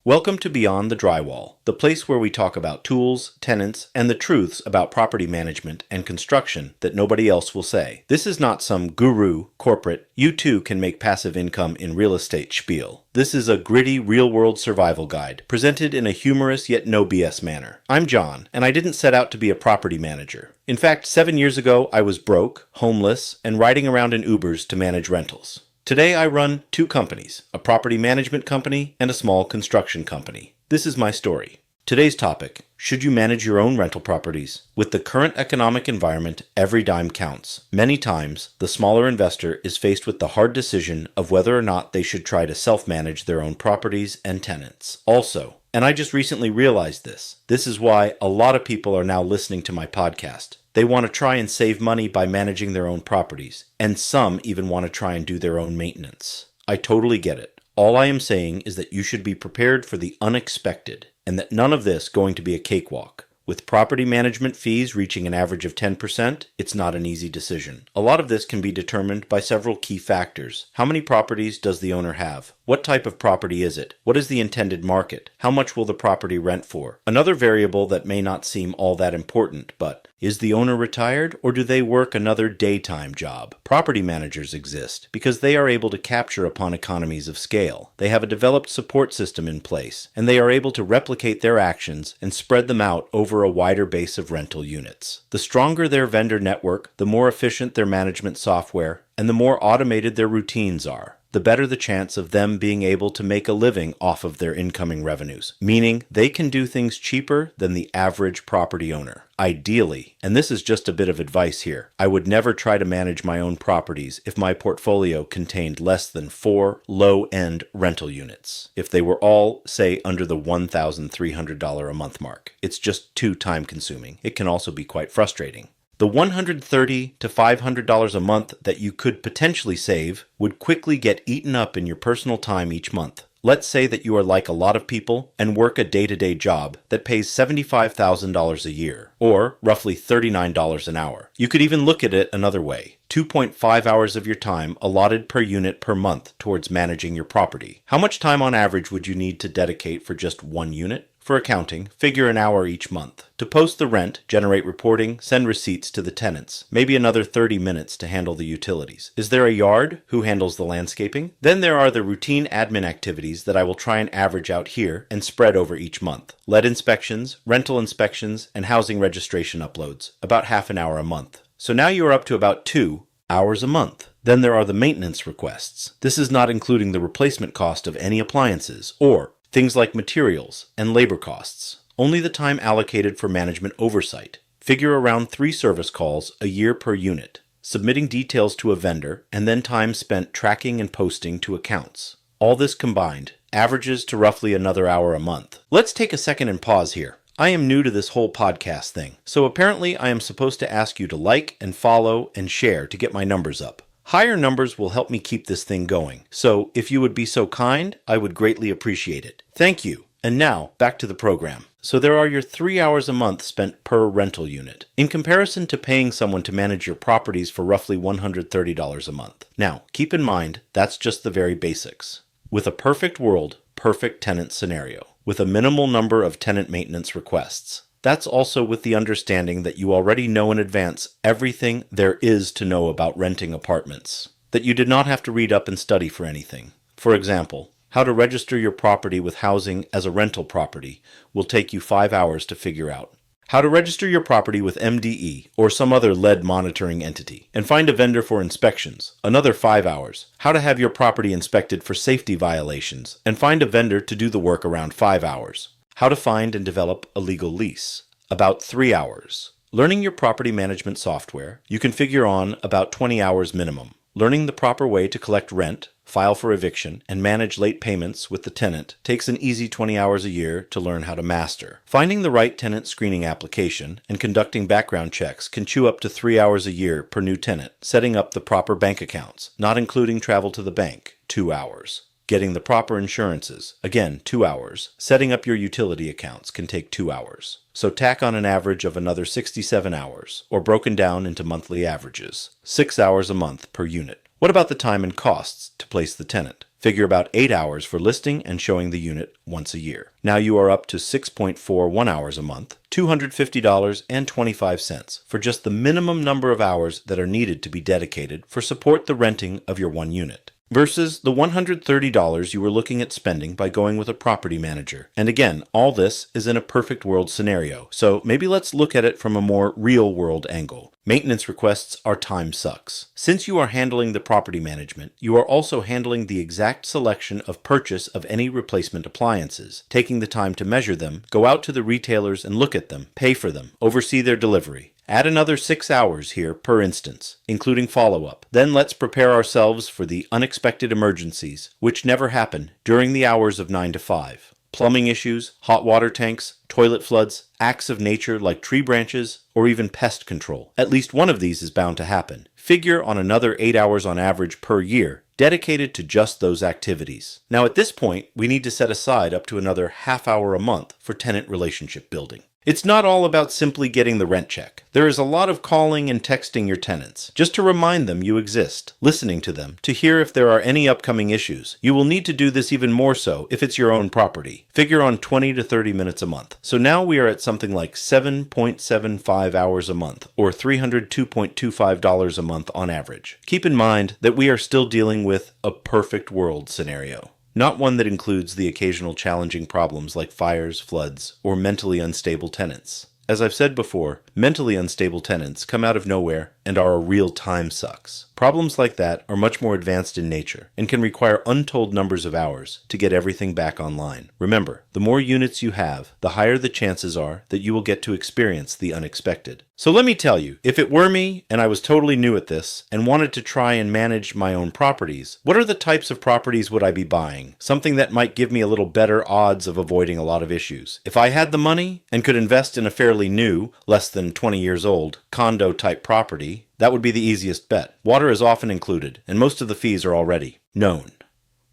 Welcome to Beyond the Drywall, the place where we talk about tools, tenants, and the truths about property management and construction that nobody else will say. This is not some guru, corporate, you too can make passive income in real estate spiel. This is a gritty, real-world survival guide, presented in a humorous yet no BS manner. I'm John, and I didn't set out to be a property manager. In fact, 7 years ago, I was broke, homeless, and riding around in Ubers to manage rentals. Today I run two companies, a property management company and a small construction company. This is my story. Today's topic, should you manage your own rental properties? With the current economic environment, every dime counts. Many times, the smaller investor is faced with the hard decision of whether or not they should try to self-manage their own properties and tenants. Also, and I just recently realized this is why a lot of people are now listening to my podcast. They want to try and save money by managing their own properties, and some even want to try and do their own maintenance. I totally get it. All I am saying is that you should be prepared for the unexpected, and that none of this going to be a cakewalk. With property management fees reaching an average of 10%, it's not an easy decision. A lot of this can be determined by several key factors. How many properties does the owner have? What type of property is it? What is the intended market? How much will the property rent for? Another variable that may not seem all that important, but is the owner retired or do they work another daytime job? Property managers exist because they are able to capture upon economies of scale. They have a developed support system in place, and they are able to replicate their actions and spread them out over a wider base of rental units. The stronger their vendor network, the more efficient their management software, and the more automated their routines are, the better the chance of them being able to make a living off of their incoming revenues, meaning they can do things cheaper than the average property owner. Ideally, and this is just a bit of advice here, I would never try to manage my own properties if my portfolio contained less than 4 low-end rental units. If they were all, say, under the $1,300 a month mark. It's just too time-consuming. It can also be quite frustrating. The $130 to $500 a month that you could potentially save would quickly get eaten up in your personal time each month. Let's say that you are like a lot of people and work a day-to-day job that pays $75,000 a year, or roughly $39 an hour. You could even look at it another way. 2.5 hours of your time allotted per unit per month towards managing your property. How much time on average would you need to dedicate for just one unit? For accounting, figure an hour each month. To post the rent, generate reporting, send receipts to the tenants. Maybe another 30 minutes to handle the utilities. Is there a yard? Who handles the landscaping? Then there are the routine admin activities that I will try and average out here and spread over each month. Lead inspections, rental inspections, and housing registration uploads. About half an hour a month. So now you are up to about 2 hours a month. Then there are the maintenance requests. This is not including the replacement cost of any appliances or things like materials and labor costs. Only the time allocated for management oversight. Figure around 3 service calls a year per unit, submitting details to a vendor, and then time spent tracking and posting to accounts. All this combined averages to roughly another hour a month. Let's take a second and pause here. I am new to this whole podcast thing, so apparently I am supposed to ask you to like and follow and share to get my numbers up. Higher numbers will help me keep this thing going, so if you would be so kind, I would greatly appreciate it. Thank you. And now, back to the program. So there are your 3 hours a month spent per rental unit, in comparison to paying someone to manage your properties for roughly $130 a month. Now, keep in mind, that's just the very basics. With a perfect world, perfect tenant scenario, with a minimal number of tenant maintenance requests. That's also with the understanding that you already know in advance everything there is to know about renting apartments, that you did not have to read up and study for anything. For example, how to register your property with housing as a rental property will take you 5 hours to figure out. How to register your property with MDE or some other lead monitoring entity, and find a vendor for inspections, another 5 hours. How to have your property inspected for safety violations, and find a vendor to do the work around 5 hours. How to find and develop a legal lease, about 3 hours. Learning your property management software, you can figure on about 20 hours minimum. Learning the proper way to collect rent, file for eviction, and manage late payments with the tenant takes an easy 20 hours a year to learn how to master. Finding the right tenant screening application and conducting background checks can chew up to 3 hours a year per new tenant. Setting up the proper bank accounts, not including travel to the bank, 2 hours. Getting the proper insurances, again 2 hours. Setting up your utility accounts can take 2 hours. So tack on an average of another 67 hours, or broken down into monthly averages, 6 hours a month per unit. What about the time and costs to place the tenant? Figure about 8 hours for listing and showing the unit once a year. Now you are up to 6.41 hours a month, $250.25 for just the minimum number of hours that are needed to be dedicated for support the renting of your one unit. Versus the $130 you were looking at spending by going with a property manager. And again, all this is in a perfect world scenario, so maybe let's look at it from a more real world angle. Maintenance requests are time sucks. Since you are handling the property management, you are also handling the exact selection of purchase of any replacement appliances, taking the time to measure them, go out to the retailers and look at them, pay for them, oversee their delivery. Add another 6 hours here per instance, including follow-up. Then let's prepare ourselves for the unexpected emergencies, which never happen during the hours of 9 to 5. Plumbing issues, hot water tanks, toilet floods, acts of nature like tree branches, or even pest control. At least one of these is bound to happen. Figure on another 8 hours on average per year, dedicated to just those activities. Now at this point, we need to set aside up to another half hour a month for tenant relationship building. It's not all about simply getting the rent check. There is a lot of calling and texting your tenants, just to remind them you exist, listening to them, to hear if there are any upcoming issues. You will need to do this even more so if it's your own property. Figure on 20 to 30 minutes a month. So now we are at something like 7.75 hours a month, or $302.25 a month on average. Keep in mind that we are still dealing with a perfect world scenario. Not one that includes the occasional challenging problems like fires, floods, or mentally unstable tenants. As I've said before, mentally unstable tenants come out of nowhere and are a real time sucks. Problems like that are much more advanced in nature and can require untold numbers of hours to get everything back online. Remember, the more units you have, the higher the chances are that you will get to experience the unexpected. So let me tell you, if it were me and I was totally new at this and wanted to try and manage my own properties, what are the types of properties would I be buying? Something that might give me a little better odds of avoiding a lot of issues. If I had the money and could invest in a fairly new, less than 20 years old, condo type property, that would be the easiest bet. Water is often included, and most of the fees are already known.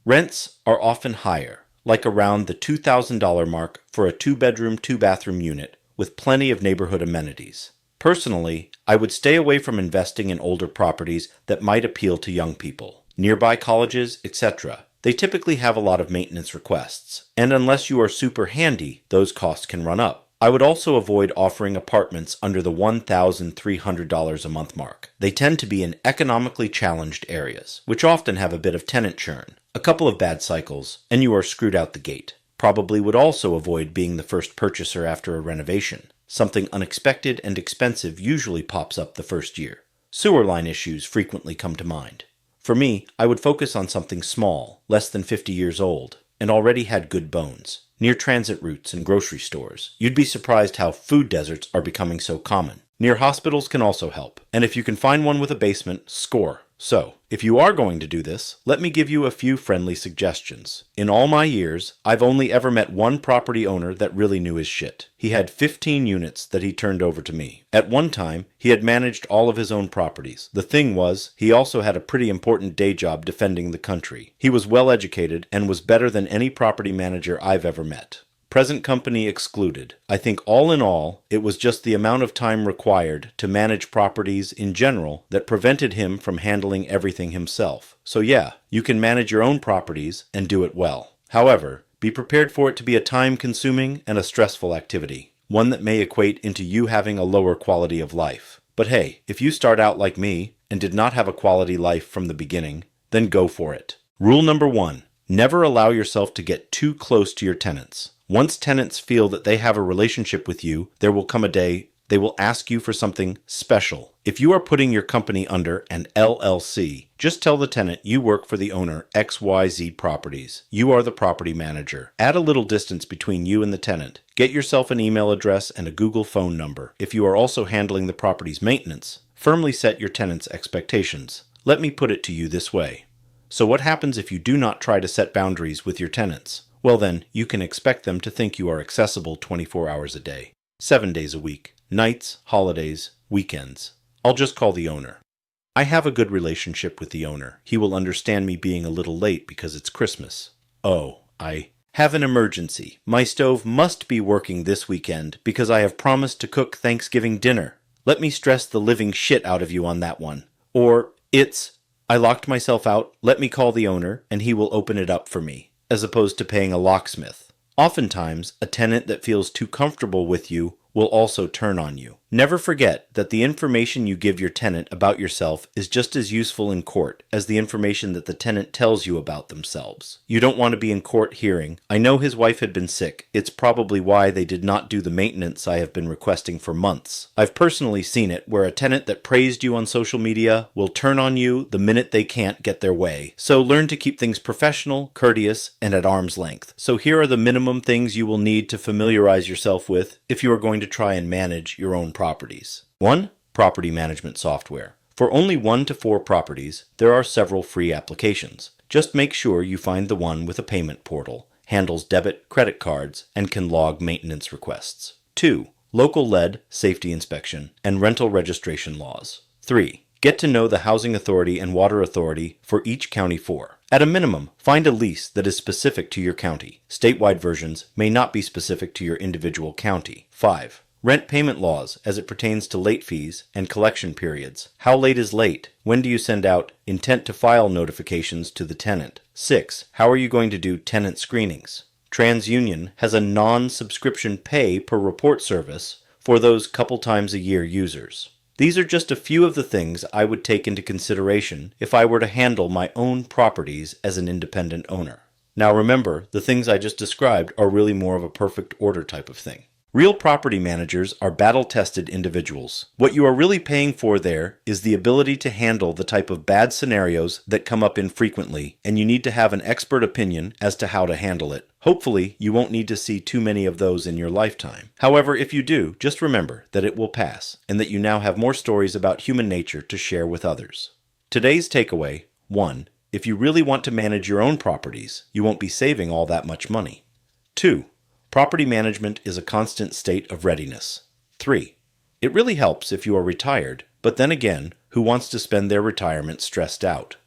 Rents are often higher, like around the $2,000 mark for a 2-bedroom, 2-bathroom unit with plenty of neighborhood amenities. Personally, I would stay away from investing in older properties that might appeal to young people. Nearby colleges, etc. They typically have a lot of maintenance requests, and unless you are super handy, those costs can run up. I would also avoid offering apartments under the $1,300 a month mark. They tend to be in economically challenged areas, which often have a bit of tenant churn, a couple of bad cycles, and you are screwed out the gate. Probably would also avoid being the first purchaser after a renovation. Something unexpected and expensive usually pops up the first year. Sewer line issues frequently come to mind. For me, I would focus on something small, less than 50 years old, and already had good bones. Near transit routes and grocery stores. You'd be surprised how food deserts are becoming so common. Near hospitals can also help. And if you can find one with a basement, score. So, if you are going to do this, let me give you a few friendly suggestions. In all my years, I've only ever met one property owner that really knew his shit. He had 15 units that he turned over to me. At one time, he had managed all of his own properties. The thing was, he also had a pretty important day job defending the country. He was well educated and was better than any property manager I've ever met. Present company excluded. I think all in all, it was just the amount of time required to manage properties in general that prevented him from handling everything himself. So yeah, you can manage your own properties and do it well. However, be prepared for it to be a time-consuming and a stressful activity, one that may equate into you having a lower quality of life. But hey, if you start out like me and did not have a quality life from the beginning, then go for it. Rule number 1, never allow yourself to get too close to your tenants. Once tenants feel that they have a relationship with you, there will come a day they will ask you for something special. If you are putting your company under an LLC, just tell the tenant you work for the owner XYZ Properties. You are the property manager. Add a little distance between you and the tenant. Get yourself an email address and a Google phone number. If you are also handling the property's maintenance, firmly set your tenant's expectations. Let me put it to you this way. So what happens if you do not try to set boundaries with your tenants? Well then, you can expect them to think you are accessible 24 hours a day, 7 days a week, nights, holidays, weekends. I'll just call the owner. I have a good relationship with the owner. He will understand me being a little late because it's Christmas. Oh, I have an emergency. My stove must be working this weekend because I have promised to cook Thanksgiving dinner. Let me stress the living shit out of you on that one. Or, I locked myself out, let me call the owner, and he will open it up for me, as opposed to paying a locksmith. Oftentimes, a tenant that feels too comfortable with you will also turn on you. Never forget that the information you give your tenant about yourself is just as useful in court as the information that the tenant tells you about themselves. You don't want to be in court hearing, "I know his wife had been sick. It's probably why they did not do the maintenance I have been requesting for months." I've personally seen it where a tenant that praised you on social media will turn on you the minute they can't get their way. So learn to keep things professional, courteous, and at arm's length. So here are the minimum things you will need to familiarize yourself with if you are going to try and manage your own properties. 1. Property management software. For only 1 to 4 properties, there are several free applications. Just make sure you find the one with a payment portal, handles debit, credit cards, and can log maintenance requests. 2. Local lead, safety inspection, and rental registration laws. 3. Get to know the Housing Authority and Water Authority for each county 4. At a minimum, find a lease that is specific to your county. Statewide versions may not be specific to your individual county. 5. Rent payment laws as it pertains to late fees and collection periods. How late is late? When do you send out intent to file notifications to the tenant? 6. How are you going to do tenant screenings? TransUnion has a non-subscription pay per report service for those couple times a year users. These are just a few of the things I would take into consideration if I were to handle my own properties as an independent owner. Now remember, the things I just described are really more of a perfect order type of thing. Real property managers are battle-tested individuals. What you are really paying for there is the ability to handle the type of bad scenarios that come up infrequently, and you need to have an expert opinion as to how to handle it. Hopefully, you won't need to see too many of those in your lifetime. However, if you do, just remember that it will pass, and that you now have more stories about human nature to share with others. Today's takeaway: 1. If you really want to manage your own properties, you won't be saving all that much money. 2. Property management is a constant state of readiness. 3. It really helps if you are retired, but then again, who wants to spend their retirement stressed out?